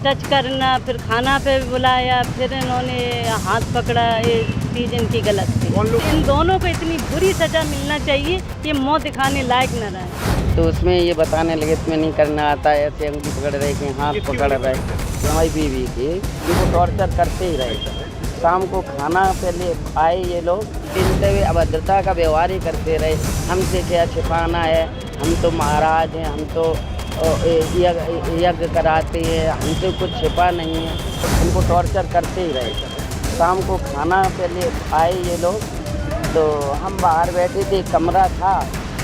Touch करना, फिर खाना पे बुलाया, फिर इन्होंने हाथ पकड़ा, ये चीज़ इनकी गलत थी। इन दोनों को इतनी बुरी सज़ा मिलना चाहिए, ये मौत दिखाने लायक न रहे। तो उसमें ये बताने लगे तुम्हें नहीं करना आता है, ऐसे अंगूठी पकड़ रहे कि हाथ पकड़ रहे, हमारी बीवी की इनको टॉर्चर करते ही रहे। शाम को खाना पहले आए ये लोग, पीते हुए अभद्रता का व्यवहार ही करते रहे। हमसे क्या छिपाना है, हम तो महाराज हैं, हम तो यज्ञ कराते हैं, हमसे कुछ छिपा नहीं है। उनको टॉर्चर करते ही रहे। शाम को खाना पहले आए ये लोग, तो हम बाहर बैठे थे, कमरा था,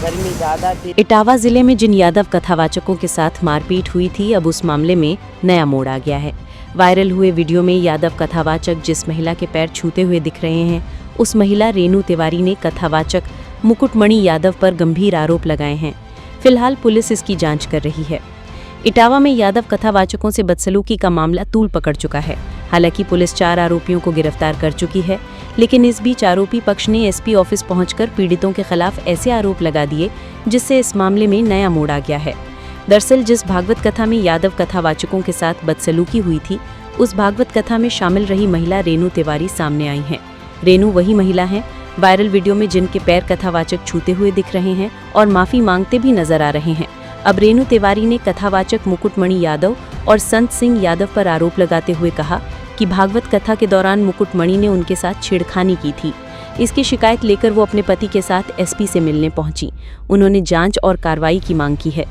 गर्मी ज़्यादा थी। इटावा जिले में जिन यादव कथावाचकों के साथ मारपीट हुई थी, अब उस मामले में नया मोड़ आ गया है। वायरल हुए वीडियो में यादव कथावाचक जिस महिला के पैर छूते हुए दिख रहे हैं, उस महिला रेनू तिवारी ने कथावाचक मुकुटमणि यादव पर गंभीर आरोप लगाए हैं। फिलहाल पुलिस इसकी जांच कर रही है। इटावा में यादव कथावाचकों से बदसलूकी का मामला तूल पकड़ चुका है। हालांकि पुलिस 4 आरोपियों को गिरफ्तार कर चुकी है, लेकिन इस बीच आरोपी पक्ष ने एसपी ऑफिस पहुंचकर पीड़ितों के खिलाफ ऐसे आरोप लगा दिए, जिससे इस मामले में नया मोड़ आ गया है। दरअसल जिस भागवत कथा में यादव कथावाचकों के साथ बदसलूकी हुई थी, उस भागवत कथा में शामिल रही महिला रेनू तिवारी सामने आई हैं। रेनू वही महिला हैं वायरल वीडियो में जिनके पैर कथावाचक छूते हुए दिख रहे हैं और माफी मांगते भी नजर आ रहे हैं। अब रेनू तिवारी ने कथावाचक मुकुटमणि यादव और संत सिंह यादव पर आरोप लगाते हुए कहा कि भागवत कथा के दौरान मुकुटमणि ने उनके साथ छेड़खानी की थी। इसकी शिकायत लेकर वो अपने पति के साथ एसपी से मिलने पहुंची। उन्होंने जांच और कार्रवाई की मांग की है।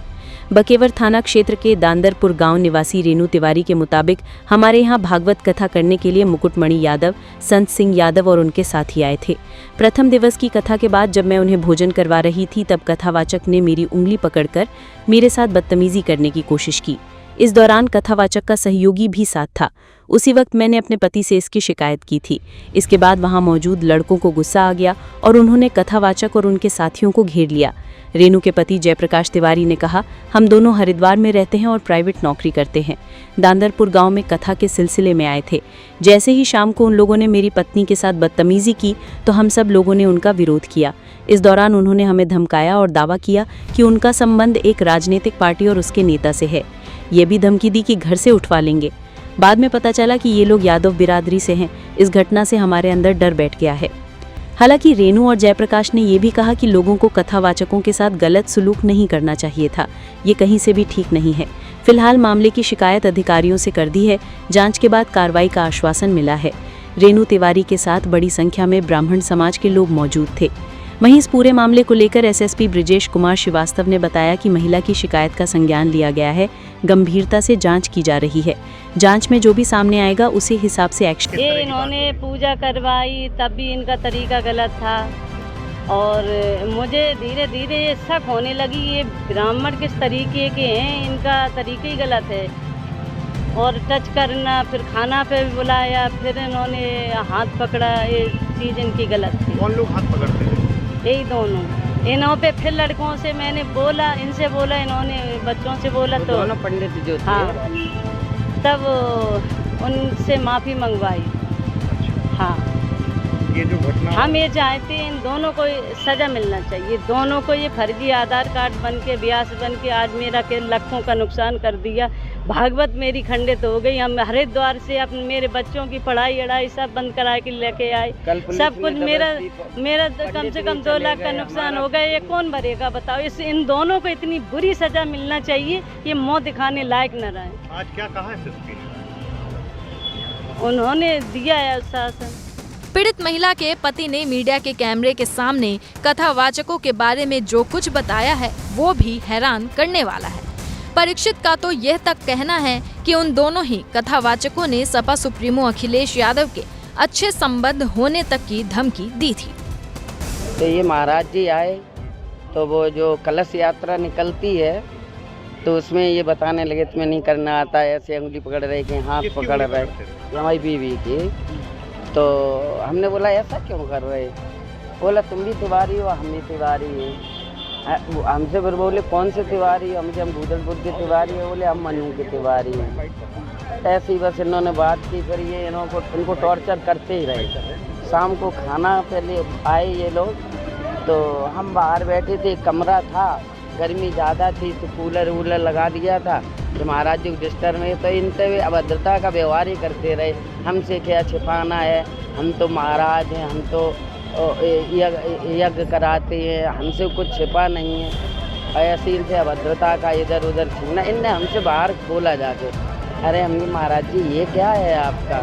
बकेवर थाना क्षेत्र के दांदरपुर गांव निवासी रेनू तिवारी के मुताबिक हमारे यहां भागवत कथा करने के लिए मुकुटमणि यादव, संत सिंह यादव और उनके साथी आए थे। प्रथम दिवस की कथा के बाद जब मैं उन्हें भोजन करवा रही थी, तब कथावाचक ने मेरी उंगली पकड़कर मेरे साथ बदतमीजी करने की कोशिश की। इस दौरान कथावाचक का सहयोगी भी साथ था। उसी वक्त मैंने अपने पति से इसकी शिकायत की थी। इसके बाद वहां मौजूद लड़कों को गुस्सा आ गया और उन्होंने कथावाचक और उनके साथियों को घेर लिया। रेनू के पति जयप्रकाश तिवारी ने कहा, हम दोनों हरिद्वार में रहते हैं और प्राइवेट नौकरी करते हैं। दांदरपुर गांव में कथा के सिलसिले में आए थे। जैसे ही शाम को उन लोगों ने मेरी पत्नी के साथ बदतमीजी की, तो हम सब लोगों ने उनका विरोध किया। इस दौरान उन्होंने हमें धमकाया और दावा किया कि उनका संबंध एक राजनीतिक पार्टी और उसके नेता से है। ये भी धमकी दी कि घर से उठवा लेंगे। बाद में पता चला कि ये लोग यादव बिरादरी से हैं। इस घटना से हमारे अंदर डर बैठ गया है। हालांकि रेनू और जयप्रकाश ने यह भी कहा कि लोगों को कथावाचकों के साथ गलत सलूक नहीं करना चाहिए था। ये कहीं से भी ठीक नहीं है। फिलहाल मामले की शिकायत अधिकारियों से कर दी है। जांच के बाद कार्रवाई का आश्वासन मिला है। रेनू तिवारी के साथ बड़ी संख्या में ब्राह्मण समाज के लोग मौजूद थे। वहीं इस पूरे मामले को लेकर एसएसपी ब्रिजेश कुमार श्रीवास्तव ने बताया कि महिला की शिकायत का संज्ञान लिया गया है। गंभीरता से जांच की जा रही है। जांच में जो भी सामने आएगा उसी हिसाब से एक्शन। ये इन्होंने पूजा करवाई, तब भी इनका तरीका गलत था और मुझे धीरे धीरे ये शक होने लगी, ये ब्राह्मण किस तरीके के हैं, इनका तरीका ही गलत है। और टच करना, फिर खाना पे बुलाया, फिर इन्होंने हाथ पकड़ा, ये चीज़ इनकी गलत थी। कौन लोग हाथ पकड़ते हैं? यही दोनों। इन्हों पे फिर लड़कों से मैंने बोला, इनसे बोला, इन्होंने बच्चों से बोला, तो दोनों पंडित जो थे, हाँ, तब उनसे माफ़ी मंगवाई। हाँ, ये जो घटना, हम ये चाहते हैं इन दोनों को सज़ा मिलना चाहिए। दोनों को ये फर्जी आधार कार्ड बन के, ब्यास बन के आज मेरा के लाखों का नुकसान कर दिया। भागवत मेरी खंडित हो गई। हम हरिद्वार से अपने मेरे बच्चों की पढ़ाई अड़ाई सब बंद करा के लेके आए। सब कुछ मेरा कम से कम 2 लाख का नुकसान हो गया। ये कौन भरेगा बताओ? इन दोनों को इतनी बुरी सज़ा मिलना चाहिए, ये मौत दिखाने लायक न रहे। आज क्या कहा है एसएसपी ने? उन्होंने दिया है शासन। पीड़ित महिला के पति ने मीडिया के कैमरे के सामने कथावाचकों के बारे में जो कुछ बताया है, वो भी हैरान करने वाला है। परीक्षित का तो यह तक कहना है कि उन दोनों ही कथावाचकों ने सपा सुप्रीमो अखिलेश यादव के अच्छे संबंध होने तक की धमकी दी थी। तो ये महाराज जी आए, तो वो जो कलश यात्रा निकलती है, तो उसमें ये बताने लगे तुम्हें नहीं करना आता है, ऐसे अंगुली पकड़ रहे कि हाथ पकड़ रहे, हमारी बीवी की। तो हमने बोला ऐसा क्यों कर रहे? बोला तुम भी तिवारी हो, हम भी तिवारी हैं। हमसे फिर बोले कौन से तिवारी हो? हमसे हम भूदलपुर के तिवारी है। बोले हम मनु के तिवारी हैं। ऐसे ही बस इन्होंने बात की। फिर ये इनको टॉर्चर करते ही रहे। शाम को खाना पहले आए ये लोग, तो हम बाहर बैठे थे, कमरा था, गर्मी ज़्यादा थी, तो कूलर वूलर लगा दिया था, कि महाराज जी रजिस्टर में, तो इनसे भी अभद्रता का व्यवहार ही करते रहे। हमसे क्या छिपाना है, हम तो महाराज हैं, हम तो यज्ञ कराते हैं, हमसे कुछ छिपा नहीं है। ऐसे इनसे अभद्रता का इधर उधर छूना, इनने हमसे बाहर बोला जाके, अरे हमने महाराज जी ये क्या है आपका?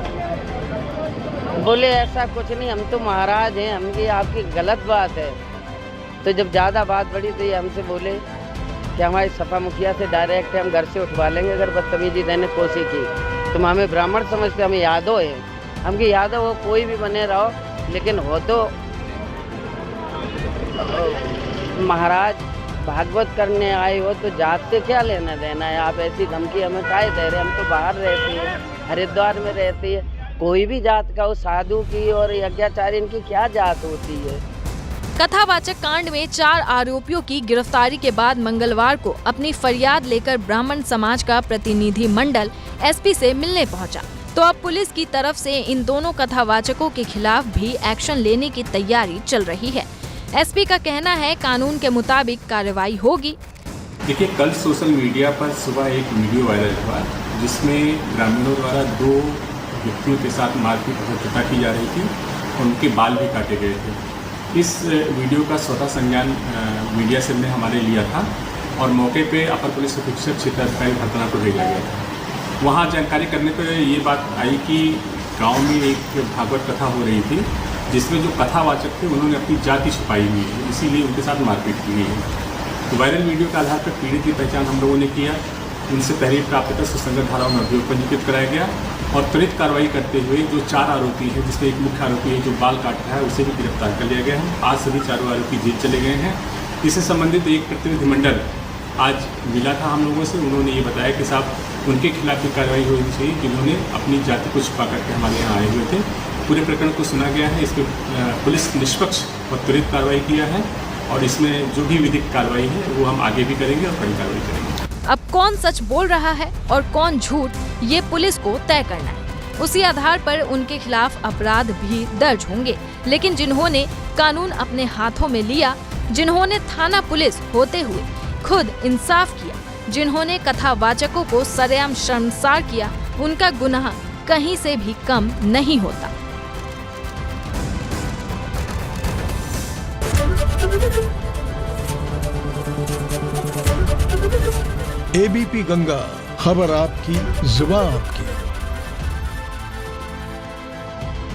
बोले ऐसा कुछ नहीं, हम तो महाराज हैं, हम ये आपकी गलत बात है। तो जब ज़्यादा बात बढ़ी तो ये हमसे बोले कि हमारे सपा मुखिया से डायरेक्ट हम घर से उठवा लेंगे अगर बदतमीजी देने की कोशिश की। तुम हमें ब्राह्मण समझते, हमें यादव है, हमकी यादव हो कोई भी बने रहो, लेकिन हो तो महाराज भागवत करने आए हो, तो जात से क्या लेना देना है? आप ऐसी धमकी हमें काहे दे रहे? हम तो बाहर रहते हैं, हरिद्वार में रहती है, कोई भी जात का हो, साधु की और यज्ञाचार्य, इनकी क्या जात होती है? कथावाचक कांड में 4 आरोपियों की गिरफ्तारी के बाद मंगलवार को अपनी फरियाद लेकर ब्राह्मण समाज का प्रतिनिधि मंडल एसपी से मिलने पहुंचा। तो अब पुलिस की तरफ से इन दोनों कथावाचकों के खिलाफ भी एक्शन लेने की तैयारी चल रही है। एसपी का कहना है कानून के मुताबिक कार्रवाई होगी। देखिए, कल सोशल मीडिया पर सुबह एक वीडियो वायरल हुआ जिसमें ग्रामीणों द्वारा 2 व्यक्तियों के साथ मारपीट और हत्या की जा रही थी और उनके बाल भी काटे गए थे। इस वीडियो का स्वतः संज्ञान मीडिया सेल ने हमारे लिया था और मौके पे अपर पुलिस अधीक्षक क्षेत्राधिकारी भरतना को भेजा गया था। वहाँ जानकारी करने पर ये बात आई कि गांव में एक भागवत कथा हो रही थी जिसमें जो कथावाचक थे उन्होंने अपनी जाति छुपाई हुई है, इसीलिए उनके साथ मारपीट की गई है। तो वायरल वीडियो के आधार पर पीड़ित की पहचान हम लोगों ने किया, उनसे तहरीर प्राप्त कर सुसंगत धाराओं में अभियोग पंजीकृत कराया गया और त्वरित कार्रवाई करते हुए जो 4 आरोपी हैं, जिसमें एक मुख्य आरोपी है जो बाल काट रहा है, उसे भी गिरफ्तार कर लिया गया है। आज सभी 4 आरोपी जेल चले गए हैं। इससे संबंधित एक प्रतिनिधिमंडल आज मिला था हम लोगों से, उन्होंने ये बताया कि साहब उनके खिलाफ भी कार्रवाई होनी चाहिए जिन्होंने अपनी जाति को छुपा करके हमारे यहाँ आए हुए थे। पूरे प्रकरण को सुना गया है, इस पर पुलिस निष्पक्ष और त्वरित कार्रवाई किया है और इसमें जो भी विधिक कार्रवाई है वो हम आगे भी करेंगे और कड़ी कार्रवाई करेंगे। अब कौन सच बोल रहा है और कौन झूठ, ये पुलिस को तय करना है। उसी आधार पर उनके खिलाफ अपराध भी दर्ज होंगे। लेकिन जिन्होंने कानून अपने हाथों में लिया, जिन्होंने थाना पुलिस होते हुए खुद इंसाफ किया, जिन्होंने कथावाचकों को सरेआम शर्मसार किया, उनका गुनाह कहीं से भी कम नहीं होता। एबीपी गंगा, खबर आपकी, जुबान आपकी।